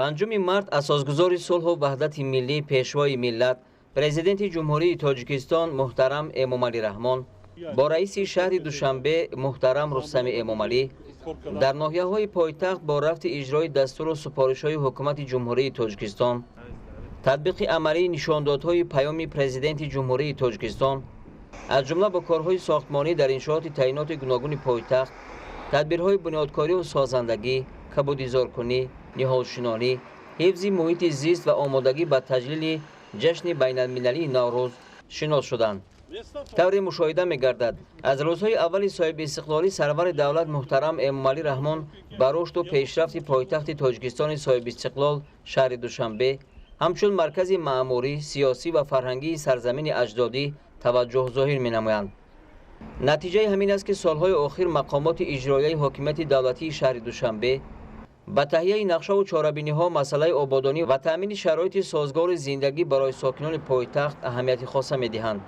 5 март асосгузори сулҳу ваҳдати миллӣ пешвои миллат президенти ҷумҳурии Тоҷикистон муҳтарам Эмомалӣ Раҳмон бо раиси шаҳри Душанбе муҳтарам Рустами Эмомалӣ дар ноҳияҳои пойтахт бо рафти иҷрои дастуру супоришҳои ҳукумати ҷумҳурии Тоҷикистон, татбиқи амалии нишондодҳои паёми президенти ҷумҳурии Тоҷикистон, аз ҷумла бо корҳои сохтмонӣ дар иншооти таъиноти гуногуни пойтахт, тадбирҳои бунёдкориву созандагӣ, кабудизоркунӣ, ниҳолшинонӣ, ҳифзи муҳити зист ва омодагӣ ба таҷлили ҷашни байналмилалии Наврӯз шинос шуданд. тавре мушоҳида мегардад, аз рӯзҳои аввали соҳибистиқлолӣ сарвари давлат муҳтарам Эмомалӣ Раҳмон ба рушду пешрафти пойтахти Тоҷикистони соҳибистиқлол шаҳри Душанбе ҳамчун маркази маъмурӣ, сиёсӣ ва фарҳангии сарзамини аҷдодӣ таваҷҷӯҳ зоҳир менамоянд. натиҷаи ҳамин аст ки солҳои охир мақомоти иҷроияи ҳокимияти давлатии шаҳри Душанбе ба таҳияи нақшаву чорабиниҳо масъалаи ободонӣ ва таъмини шароити созгори зиндагӣ барои сокинони пойтахт аҳамияти хоса медиҳанд.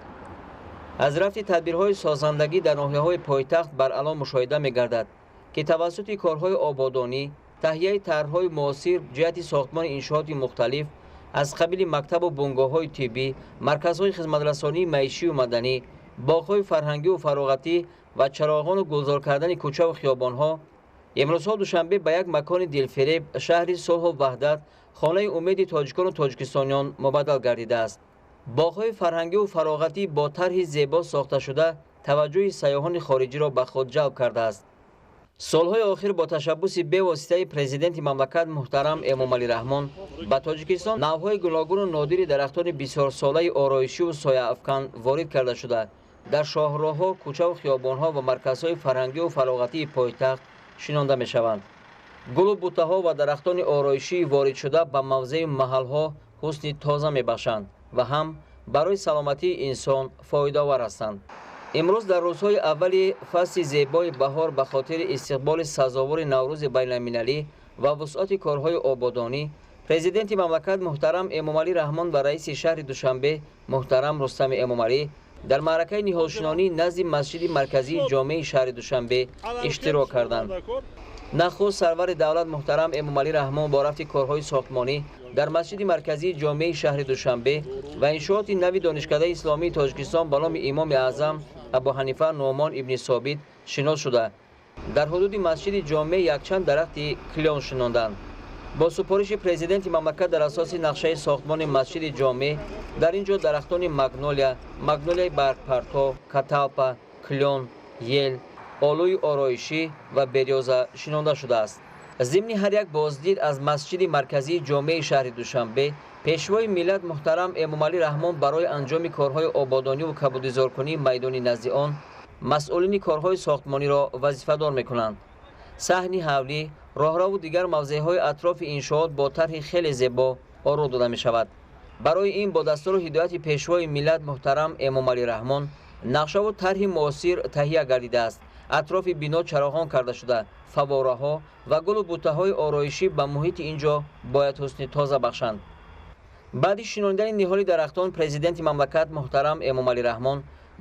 аз рафти тадбирҳои созандагӣ дар ноҳияҳои пойтахт баръалон мушоҳида мегардад, ки тавассути корҳои ободонӣ, таҳияи тарҳҳои муосир ҷиҳати сохтмони иншооти мухталиф аз қабили мактабу бунгоҳҳои тиббӣ, марказҳои хизматрасонии маишию маданӣ, боғҳои фарҳангиву фароғатӣ ва чароғону гулзор кардани кӯчаву хиёбонҳо, имрӯзҳо Душанбе ба як макони дилфиреб, шаҳри сулҳу ваҳдат, хонаи умеди тоҷикону тоҷикистониён мубаддал гардидааст. боғҳои фарҳангиву фароғатӣ бо тарҳи зебо сохташуда таваҷҷӯҳи сайёҳони хориҷиро ба худ ҷалб кардааст. солҳои охир бо ташаббуси бевоситаи президенти мамлакат муҳтарам Эмомалӣ Раҳмон ба Тоҷикистон навъҳои гуногуну нодири дарахтони бисёрсолаи ороишиву сояафкан ворид карда шуда, дар шоҳроҳҳо, кӯчаву хиёбонҳо ва марказҳои фарҳангиву фароғатии пойтахт шинонда мешаванд. гулу бутаҳо ва дарахтони ороишии воридшуда ба мавзеи маҳалҳо ҳусни тоза мебахшанд ва ҳам барои саломатии инсон фоидаовар ҳастанд. имрӯз дар рӯзҳои аввали фасли зебои баҳор ба хотири истиқболи сазовори Наврӯзи байналмилалӣ ва вусъати корҳои ободонӣ, президенти мамлакат муҳтарам Эмомалӣ Раҳмон ва раиси шаҳри Душанбе муҳтарам Рустами Эмомалӣ дар маъракаи ниҳолшинонӣ назди масҷиди марказии ҷомеи шаҳри Душанбе иштирок карданд. нахуст сарвари давлат муҳтарам Эмомалӣ Раҳмон бо рафти корҳои сохтмонӣ дар масҷиди марказии ҷомеи шаҳри Душанбе ва иншооти нави донишкадаи исломии Тоҷикистон ба номи имоми аъзам Абу Ҳанифа Нуъмон ибни Собит шинос шуда, дар ҳудуди масҷиди ҷоме якчанд дарахти клён шинонданд. бо супориши президенти мамлакат дар асоси нақшаи сохтмони масҷиди ҷоме дар ин ҷо дарахтони магнолия, магнолияи баргпарто, каталпа, клён, ел, олӯи ороишӣ ва берёза шинонда шудааст. зимни ҳар як боздид аз масҷиди марказии ҷомеи шаҳри Душанбе, пешвои миллат муҳтарам Эмомалӣ Раҳмон барои анҷоми корҳои ободониву кабудизоркунии майдони назди он масъулини корҳои сохтмониро вазифадор мекунанд. саҳни ҳавлӣ, роҳраву дигар мавзеъҳои атрофи иншоот бо тарҳи хеле зебо ору дода мешавад. барои ин бо дастуру ҳидояти пешвои миллат муҳтарам Эмомалӣ Раҳмон нақшаву тарҳи муосир таҳия гардидааст. атрофи бино чароғон карда шуда, фаввораҳо ва гулу бутаҳои ороишӣ ба муҳити ин ҷо бояд ҳусни тоза бахшанд. баъди шинонидани ниҳоли дарахтон, президенти мамлакат муҳтарам Эмомалӣ Раҳмон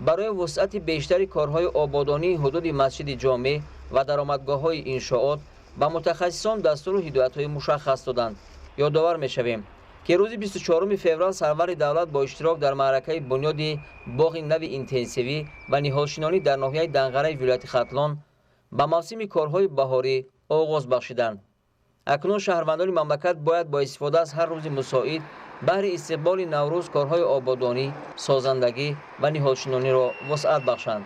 барои вусъати бештари корҳои ободонии ҳудуди масҷиди ҷоме ва даромадгоҳҳои иншоот ба мутахассисон дастуру ҳидоятҳои мушаххас доданд. ёдовар мешавем, ки рӯзи 24 феврал сарвари давлат бо иштирок дар маъракаи бунёди боғи нави интенсивӣ ва ниҳолшинонӣ дар ноҳияи Данғараи вилояти Хатлон ба мавсими корҳои баҳорӣ оғоз бахшиданд. акнун шаҳрвандони мамлакат бояд бо истифода аз ҳар рӯзи мусоид баҳри истиқболи Наврӯз корҳои ободонӣ, созандагӣ ва ниҳолшинониро вусъат бахшанд.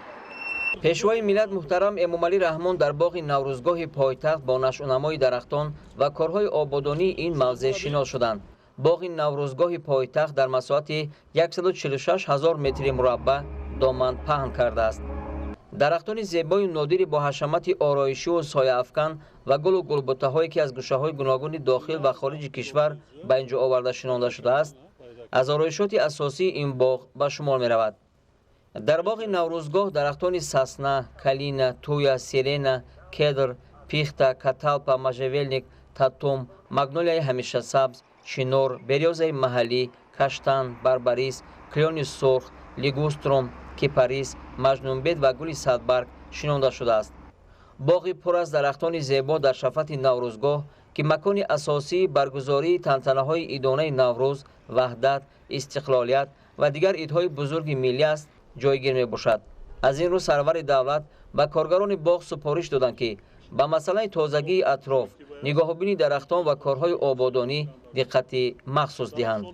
пешвои миллат муҳтарам Эмомалӣ Раҳмон дар боғи Наврӯзгоҳи пойтахт бо нашъунамои дарахтон ва корҳои ободонии ин мавзеъ шинос шуданд. боғи Наврӯзгоҳи пойтахт дар масоҳати 146 000 метри мураббаъ доманд паҳн кардааст. дарахтони зебои нодири бо ҳашамати ороишиву сояафкан ва гулу гулбутаҳое ки аз гӯшаҳои гуногуни дохил ва хориҷи кишвар ба ин ҷо оварда шинонда шудааст, аз ороишоти асосии ин боғ ба шумор меравад. дар боғи Наврӯзгоҳ дарахтони сасна, калина, туя, сирена, кедр, пихта, каталпа, можжевельник, татум, магнолияи ҳамешасабз, чинор, берёзаи маҳаллӣ, каштан, барбарис, клёни сурх, лигуструм, кипарис, маҷнунбет ва гули садбарг шинонда шудааст. боғи пур аз дарахтони зебо дар шафати Наврӯзгоҳ که مکان اساسی برگزاری تنتنه‌های عیدانه نوروز، وحدت، استقلالیت و دیگر عیدهای بزرگ ملی است جایگیر می‌باشد. از این رو سرور دولت به کارگران باغ سپارش دادند که به مسئله تازگی اطراف، نگاهبینی درختان و کارهای آبادانی دقت مخصوص دهند.